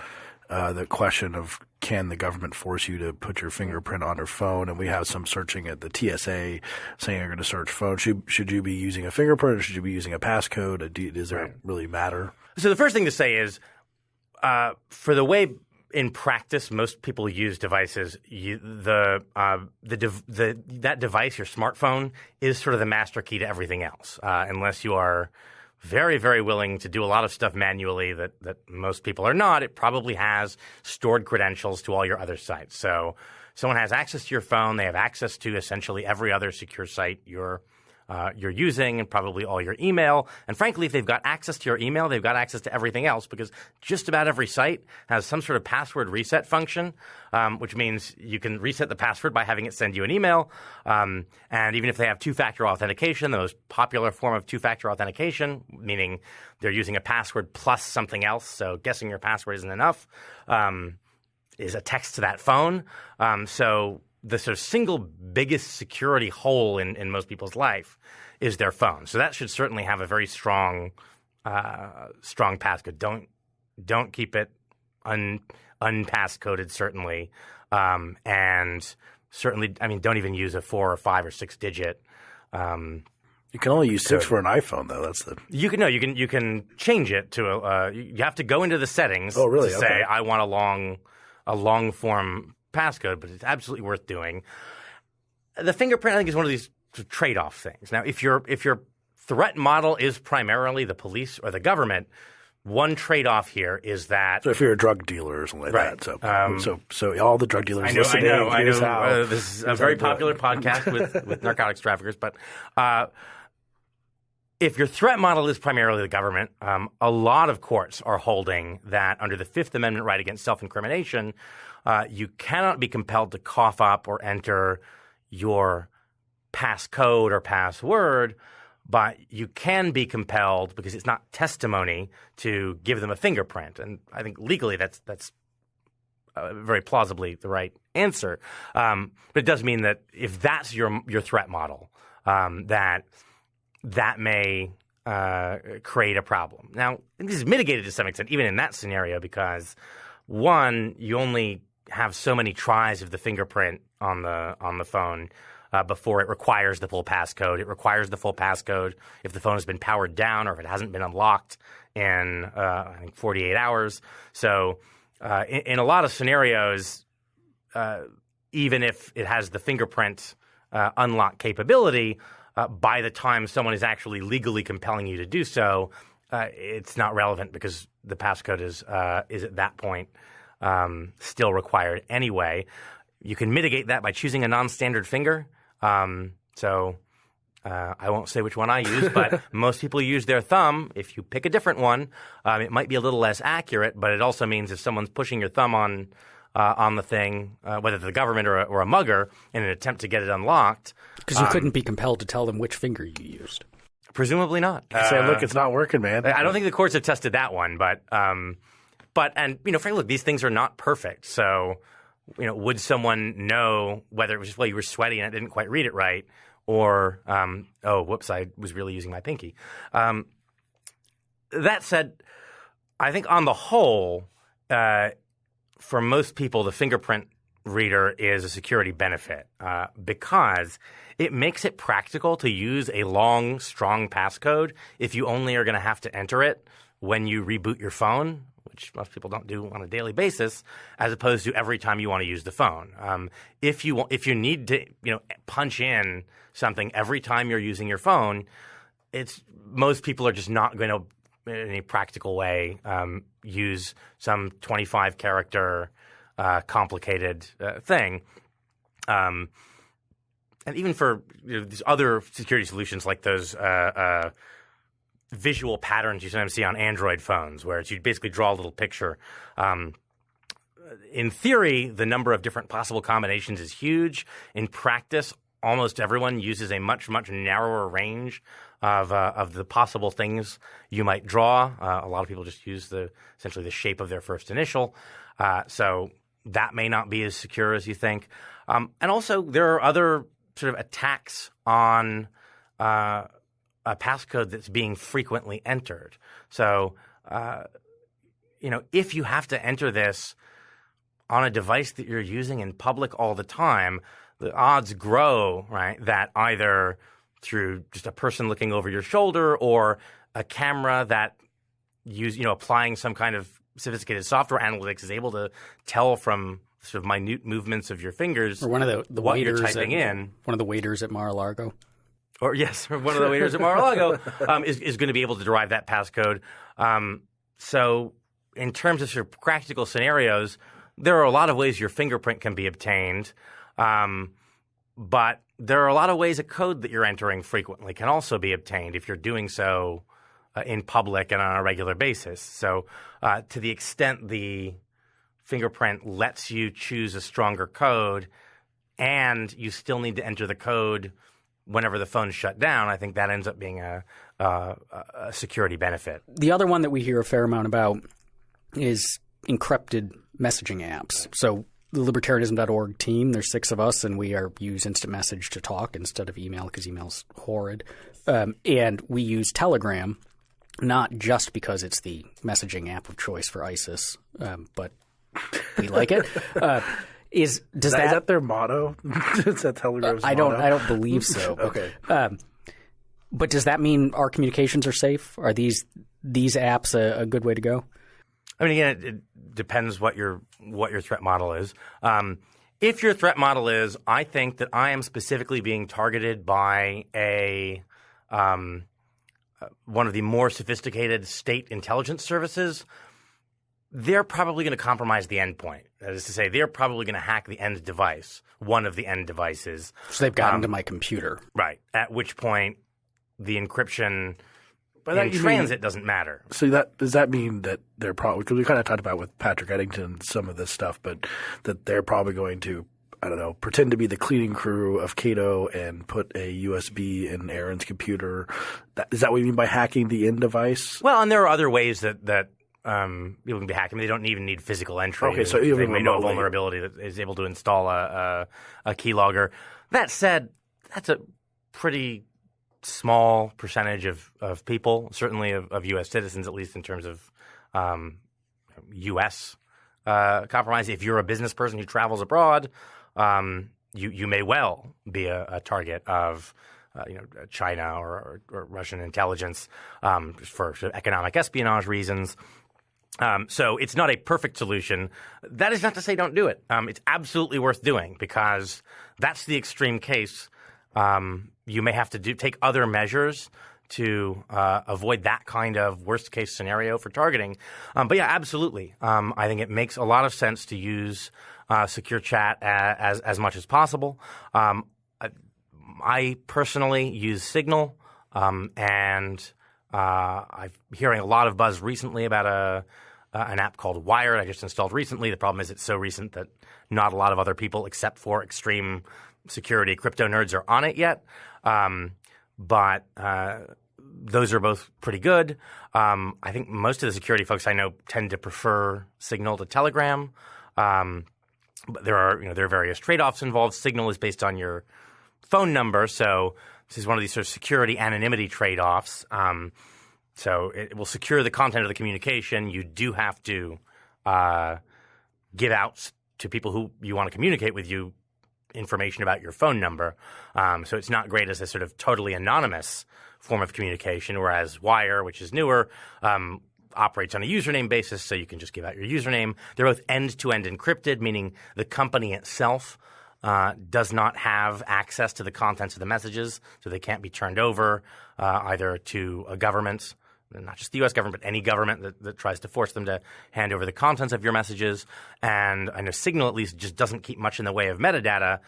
The question of can the government force you to put your fingerprint on your phone, and we have some searching at the TSA saying you're going to search phone. Should you be using a fingerprint or should you be using a passcode? Does it really matter? So the first thing to say is for the way in practice most people use devices, that device, your smartphone, is sort of the master key to everything else unless you are very, very willing to do a lot of stuff manually that most people are not. It probably has stored credentials to all your other sites. So someone has access to your phone. They have access to essentially every other secure site you're using and probably all your email. And frankly, if they've got access to your email, they've got access to everything else because just about every site has some sort of password reset function, which means you can reset the password by having it send you an email. And even if they have two-factor authentication, the most popular form of two-factor authentication, meaning they're using a password plus something else, so guessing your password isn't enough, is a text to that phone. So the sort of single biggest security hole in most people's life is their phone. So that should certainly have a very strong passcode. Don't keep it unpasscoded, certainly. And certainly, don't even use a 4 or 5 or 6 digit. You can only use 6 for an iPhone, though. That's the you can change it to you have to go into the settings. Oh, really? To say I want a long form passcode, but it's absolutely worth doing. The fingerprint, I think, is one of these trade-off things. Now, if your threat model is primarily the police or the government, one trade-off here is that. So if you're a drug dealer or something like that, so all the drug dealers listening, I know. This is a very popular podcast with narcotics traffickers, but if your threat model is primarily the government, a lot of courts are holding that under the Fifth Amendment right against self-incrimination, you cannot be compelled to cough up or enter your passcode or password, but you can be compelled, because it's not testimony, to give them a fingerprint. And I think legally that's very plausibly the right answer. But it does mean that if that's your threat model, that may create a problem. Now, this is mitigated to some extent, even in that scenario, because one, you only have so many tries of the fingerprint on the phone before it requires the full passcode. It requires the full passcode if the phone has been powered down or if it hasn't been unlocked in, I think, 48 hours. So in a lot of scenarios, even if it has the fingerprint unlock capability, by the time someone is actually legally compelling you to do so, it's not relevant because the passcode is at that point still required anyway. You can mitigate that by choosing a non-standard finger. So I won't say which one I use, but most people use their thumb. If you pick a different one, it might be a little less accurate, but it also means if someone's pushing your thumb on on the thing, whether the government or a mugger, in an attempt to get it unlocked. Because you couldn't be compelled to tell them which finger you used. Presumably not. Say, look, it's not working, man. I don't think the courts have tested that one, but frankly, look, these things are not perfect. So, would someone know whether it was just, well, you were sweaty and I didn't quite read it right, or, oh, whoops, I was really using my pinky. That said, I think on the whole, for most people, the fingerprint reader is a security benefit because it makes it practical to use a long, strong passcode if you only are going to have to enter it when you reboot your phone, which most people don't do on a daily basis, as opposed to every time you want to use the phone. If you need to punch in something every time you're using your phone, most people are just not going to, in a practical way, use some 25-character complicated thing. And even for these other security solutions like those visual patterns you sometimes see on Android phones, where you basically draw a little picture. In theory, the number of different possible combinations is huge. In practice, almost everyone uses a much, much narrower range of the possible things you might draw. A lot of people just use essentially the shape of their first initial. So that may not be as secure as you think. And also, there are other sort of attacks on a passcode that's being frequently entered. So, if you have to enter this on a device that you're using in public all the time, the odds grow, right, that either through just a person looking over your shoulder or a camera that applying some kind of sophisticated software analytics is able to tell from sort of minute movements of your fingers, or one of the what waiters you're typing in. One of the waiters at Mar-a-Lago. Or one of the waiters at Mar-a-Lago is going to be able to derive that passcode. So in terms of sort of practical scenarios, there are a lot of ways your fingerprint can be obtained, but there are a lot of ways a code that you're entering frequently can also be obtained if you're doing so in public and on a regular basis. So to the extent the fingerprint lets you choose a stronger code and you still need to enter the code whenever the phone's shut down, I think that ends up being a security benefit. The other one that we hear a fair amount about is encrypted messaging apps. So the libertarianism.org team, there's 6 of us, and we use instant message to talk instead of email because email's horrid. And we use Telegram, not just because it's the messaging app of choice for ISIS, but we like it. Is that their motto? Is that Telegram's motto? I don't believe so. Okay. But does that mean our communications are safe? Are these apps a good way to go? I mean, again, it depends what your threat model is. If your threat model is, I think that I am specifically being targeted by one of the more sophisticated state intelligence services, they're probably going to compromise the endpoint. That is to say, they're probably going to hack the end device, one of the end devices. So they've gotten to my computer. Right. At which point the encryption in transit doesn't matter. So does that mean that they're probably – because we kind of talked about with Patrick Eddington some of this stuff, but that they're probably going to, I don't know, pretend to be the cleaning crew of Cato and put a USB in Aaron's computer. Is that what you mean by hacking the end device? Well, and there are other ways that people can be hacked. I mean, they don't even need physical entry. Okay, so even they may know a vulnerability that is able to install a keylogger. That said, that's a pretty small percentage of people, certainly of U.S. citizens, at least in terms of U.S. compromise. If you're a business person who travels abroad, you may well be a target of China or Russian intelligence for sort of economic espionage reasons. So it's not a perfect solution. That is not to say don't do it. It's absolutely worth doing because that's the extreme case. You may have to take other measures to avoid that kind of worst-case scenario for targeting. But yeah, absolutely. I think it makes a lot of sense to use secure chat as much as possible. I personally use Signal, and I'm hearing a lot of buzz recently about an app called Wired I just installed recently. The problem is it's so recent that not a lot of other people, except for extreme security crypto nerds, are on it yet. But those are both pretty good. I think most of the security folks I know tend to prefer Signal to Telegram. But there are various trade-offs involved. Signal is based on your phone number, so this is one of these sort of security anonymity trade-offs. So it will secure the content of the communication. You do have to give out to people who you want to communicate with you information about your phone number. So it's not great as a sort of totally anonymous form of communication, whereas Wire, which is newer, operates on a username basis, so you can just give out your username. They're both end-to-end encrypted, meaning the company itself does not have access to the contents of the messages, so they can't be turned over either to a government, not just the U.S. government, but any government that tries to force them to hand over the contents of your messages. And I know Signal at least just doesn't keep much in the way of metadata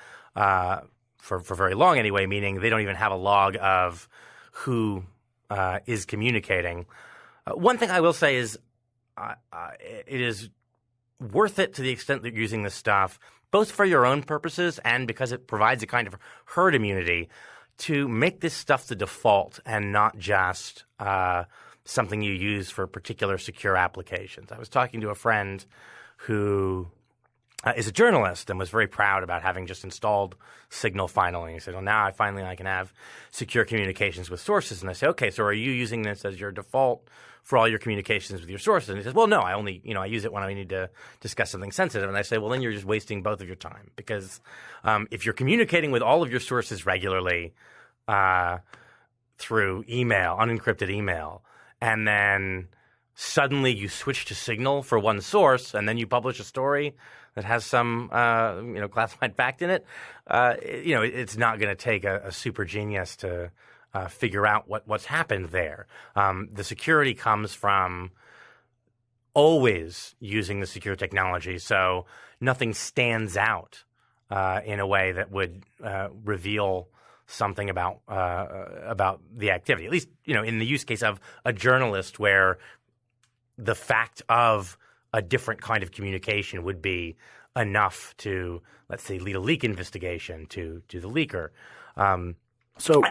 for very long anyway, meaning they don't even have a log of who is communicating. One thing I will say is it is worth it to the extent that you're using this stuff, both for your own purposes and because it provides a kind of herd immunity, to make this stuff the default and not just something you use for particular secure applications. I was talking to a friend who is a journalist and was very proud about having just installed Signal finally. He said, well, now I can have secure communications with sources. And I say, okay, so are you using this as your default for all your communications with your sources? And he says, well, no, I use it when I need to discuss something sensitive. And I say, well, then you're just wasting both of your time, because if you're communicating with all of your sources regularly through email, unencrypted email, and then suddenly you switch to Signal for one source, and then you publish a story that has some classified fact in it, it's not going to take a super genius to figure out what's happened there. The security comes from always using the secure technology, so nothing stands out in a way that would reveal something about the activity. At least, in the use case of a journalist, where the fact of a different kind of communication would be enough to, let's say, lead a leak investigation to the leaker. And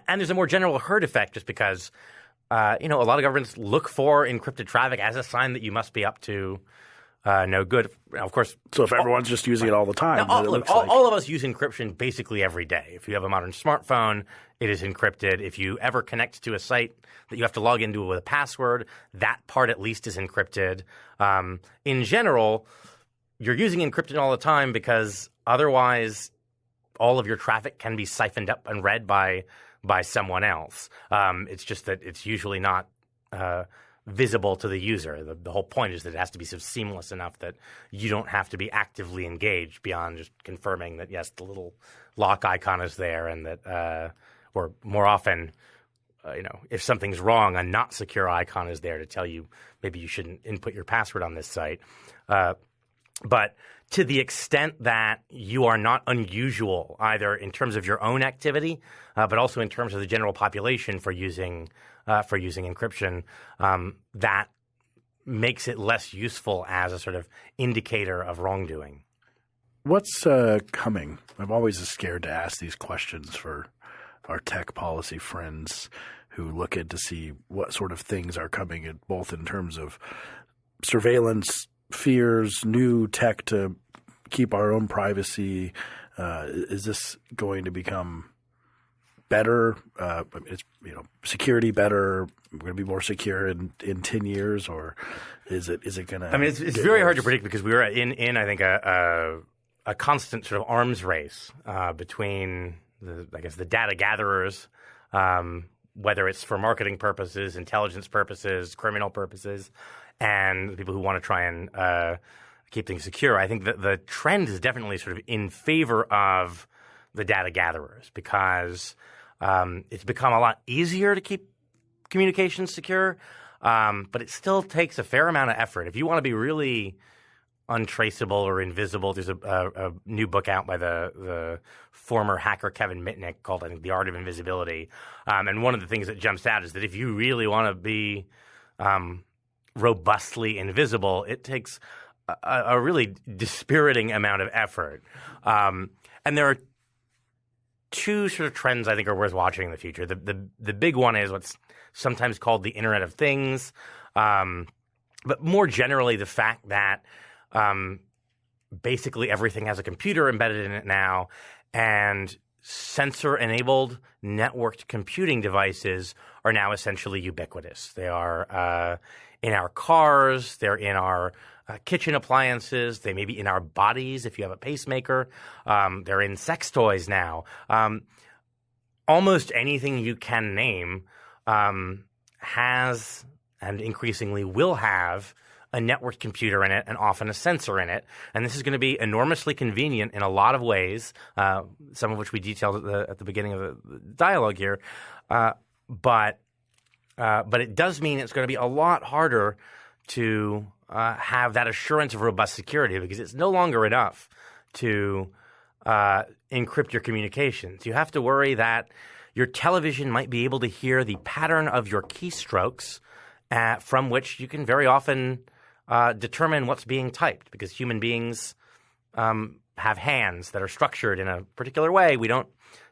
there's a more general herd effect, just because a lot of governments look for encrypted traffic as a sign that you must be up to no good. Of course. So if everyone's just using it all the time, all of us use encryption basically every day. If you have a modern smartphone, it is encrypted. If you ever connect to a site that you have to log into with a password, that part at least is encrypted. In general, you're using encryption all the time because otherwise all of your traffic can be siphoned up and read by someone else. It's just that it's usually not visible to the user. The whole point is that it has to be sort of seamless enough that you don't have to be actively engaged beyond just confirming that, yes, the little lock icon is there, and that or more often, if something's wrong, a not secure icon is there to tell you maybe you shouldn't input your password on this site. But to the extent that you are not unusual, either in terms of your own activity, but also in terms of the general population for using encryption, that makes it less useful as a sort of indicator of wrongdoing. What's coming? I'm always scared to ask these questions for our tech policy friends who look at to see what sort of things are coming, both in terms of surveillance fears, new tech to keep our own privacy. Is this going to become better? It's security better. We're going to be more secure in 10 years, or is it going to? I mean, it's very hard to predict, because we were in I think a constant sort of arms race between the data gatherers, whether it's for marketing purposes, intelligence purposes, criminal purposes, and the people who want to try and keep things secure. I think that the trend is definitely sort of in favor of the data gatherers, because it's become a lot easier to keep communications secure, but it still takes a fair amount of effort. If you want to be really untraceable or invisible, there's a new book out by the former hacker Kevin Mitnick called, I think, The Art of Invisibility. And one of the things that jumps out is that if you really want to be robustly invisible, it takes a really dispiriting amount of effort. And there are two sort of trends I think are worth watching in the future. The big one is what's sometimes called the Internet of Things, but more generally the fact that basically everything has a computer embedded in it now, and sensor-enabled networked computing devices are now essentially ubiquitous. They are in our cars, they're in our kitchen appliances, they may be in our bodies if you have a pacemaker, they're in sex toys now. Almost anything you can name has, and increasingly will have, a networked computer in it and often a sensor in it. And this is going to be enormously convenient in a lot of ways, some of which we detailed at the beginning of the dialogue here. But it does mean it's going to be a lot harder to have that assurance of robust security, because it's no longer enough to encrypt your communications. You have to worry that your television might be able to hear the pattern of your keystrokes, from which you can very often determine what's being typed, because human beings have hands that are structured in a particular way. We don't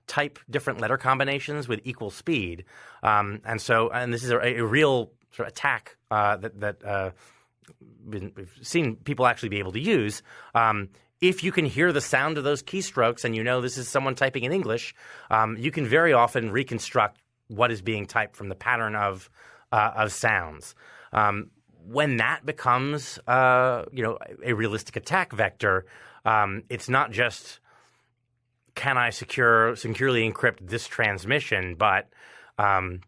type different letter combinations with equal speed. And this is a real sort of attack that we've seen people actually be able to use. If you can hear the sound of those keystrokes and you know this is someone typing in English, you can very often reconstruct what is being typed from the pattern of sounds. When that becomes, a realistic attack vector, it's not just can I securely encrypt this transmission, but am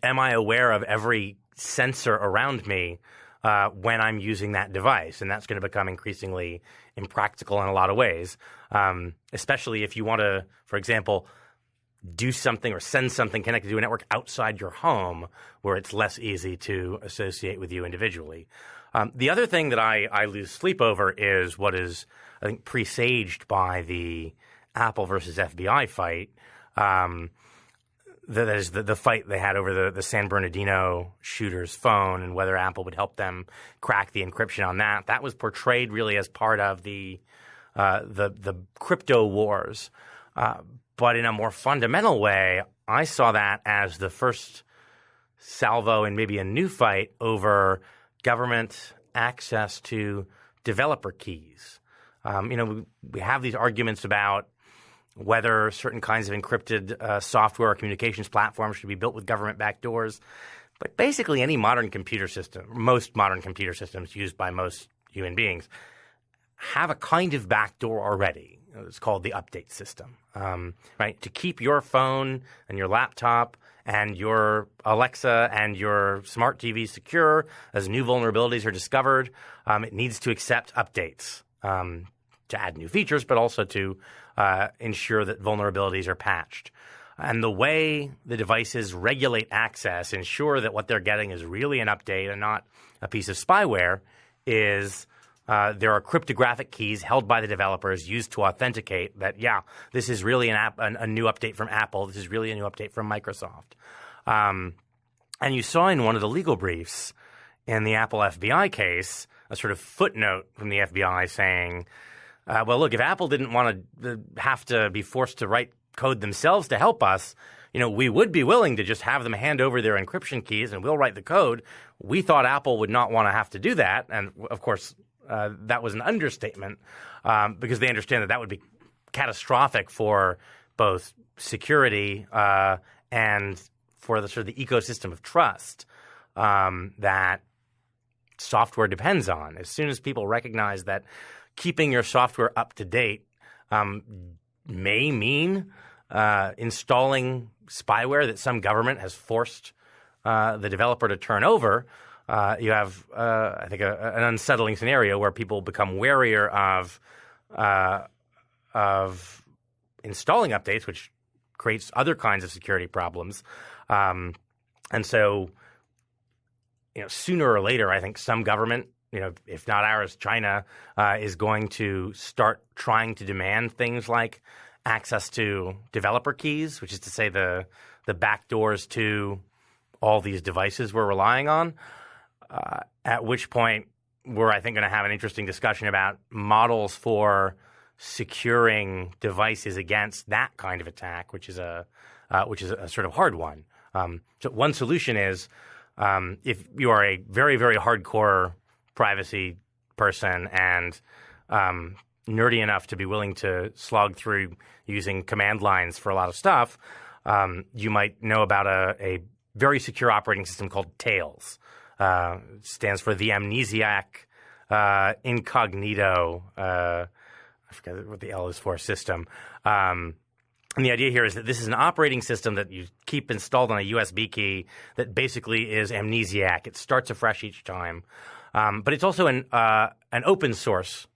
I aware of every sensor around me when I'm using that device? And that's going to become increasingly impractical in a lot of ways, especially if you want to, for example, do something or send something connected to a network outside your home where it's less easy to associate with you individually. The other thing that I lose sleep over is what is, I think, presaged by the Apple versus FBI fight. That is the fight they had over the San Bernardino shooter's phone and whether Apple would help them crack the encryption on that. That was portrayed really as part of the crypto wars. But in a more fundamental way, I saw that as the first salvo in maybe a new fight over government access to developer keys. We have these arguments about whether certain kinds of encrypted software or communications platforms should be built with government backdoors. But basically any modern computer system, most modern computer systems used by most human beings, have a kind of backdoor already. It's called the update system, right? To keep your phone and your laptop and your Alexa and your smart TV secure as new vulnerabilities are discovered, it needs to accept updates to add new features, but also to ensure that vulnerabilities are patched. And the way the devices regulate access, ensure that what they're getting is really an update and not a piece of spyware, is there are cryptographic keys held by the developers used to authenticate that, this is really a new update from Apple. This is really a new update from Microsoft. And you saw in one of the legal briefs in the Apple FBI case a sort of footnote from the FBI saying, well, look, if Apple didn't want to have to be forced to write code themselves to help us, we would be willing to just have them hand over their encryption keys and we'll write the code. We thought Apple would not want to have to do that. And, of course, that was an understatement because they understand that would be catastrophic for both security and for the sort of the ecosystem of trust that software depends on. As soon as people recognize that keeping your software up to date may mean installing spyware that some government has forced the developer to turn over, you have, I think, an unsettling scenario where people become warier of installing updates, which creates other kinds of security problems. And so, sooner or later, I think some government, if not ours, China, is going to start trying to demand things like access to developer keys, which is to say the backdoors to all these devices we're relying on. at which point we're, I think, going to have an interesting discussion about models for securing devices against that kind of attack, which is a sort of hard one. So one solution is if you are a very, very hardcore privacy person and nerdy enough to be willing to slog through using command lines for a lot of stuff, you might know about a very secure operating system called Tails. It stands for the Amnesiac Incognito, I forget what the L is for, system. And the idea here is that this is an operating system that you keep installed on a USB key that basically is amnesiac. It starts afresh each time. But it's also an open source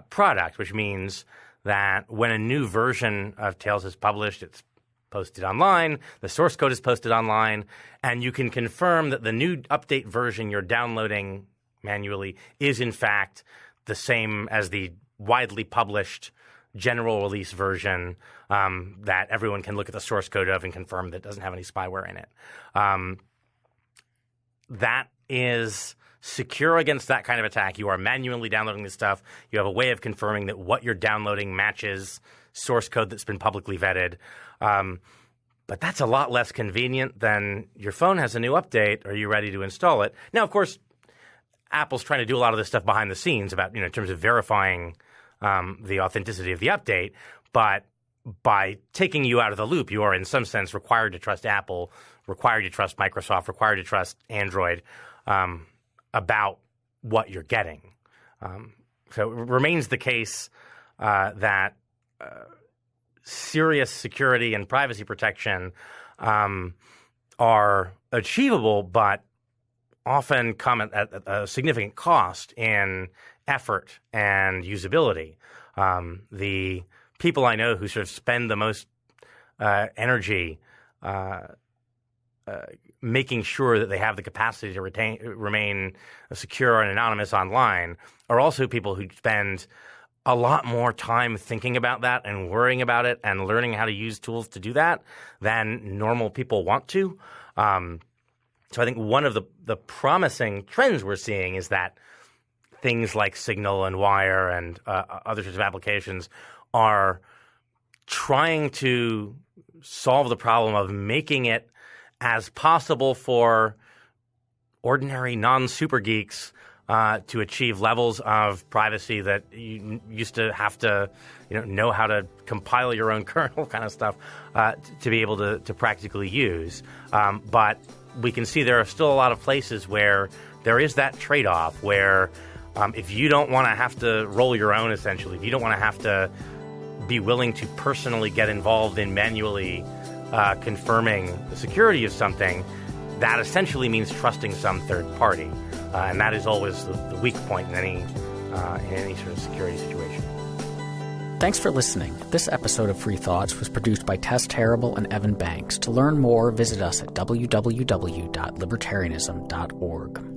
product, which means that when a new version of Tails is published, it's posted online, the source code is posted online, and you can confirm that the new update version you're downloading manually is in fact the same as the widely published general release version that everyone can look at the source code of and confirm that it doesn't have any spyware in it. That is secure against that kind of attack. You are manually downloading this stuff. You have a way of confirming that what you're downloading matches source code that's been publicly vetted. But that's a lot less convenient than your phone has a new update. Are you ready to install it? Now, of course, Apple's trying to do a lot of this stuff behind the scenes about, in terms of verifying the authenticity of the update. But by taking you out of the loop, you are in some sense required to trust Apple, required to trust Microsoft, required to trust Android about what you're getting. So it remains the case that serious security and privacy protection are achievable, but often come at a significant cost in effort and usability. The people I know who sort of spend the most energy making sure that they have the capacity to remain secure and anonymous online are also people who spend a lot more time thinking about that and worrying about it and learning how to use tools to do that than normal people want to. So I think one of the promising trends we're seeing is that things like Signal and Wire and other sorts of applications are trying to solve the problem of making it as possible for ordinary non-super geeks to achieve levels of privacy that you used to have to know how to compile your own kernel kind of stuff to be able to practically use. But we can see there are still a lot of places where there is that trade-off where if you don't want to have to roll your own, essentially, if you don't want to have to be willing to personally get involved in manually confirming the security of something, that essentially means trusting some third party. And that is always the weak point in any sort of security situation. Thanks for listening. This episode of Free Thoughts was produced by Tess Terrible and Evan Banks. To learn more, visit us at www.libertarianism.org.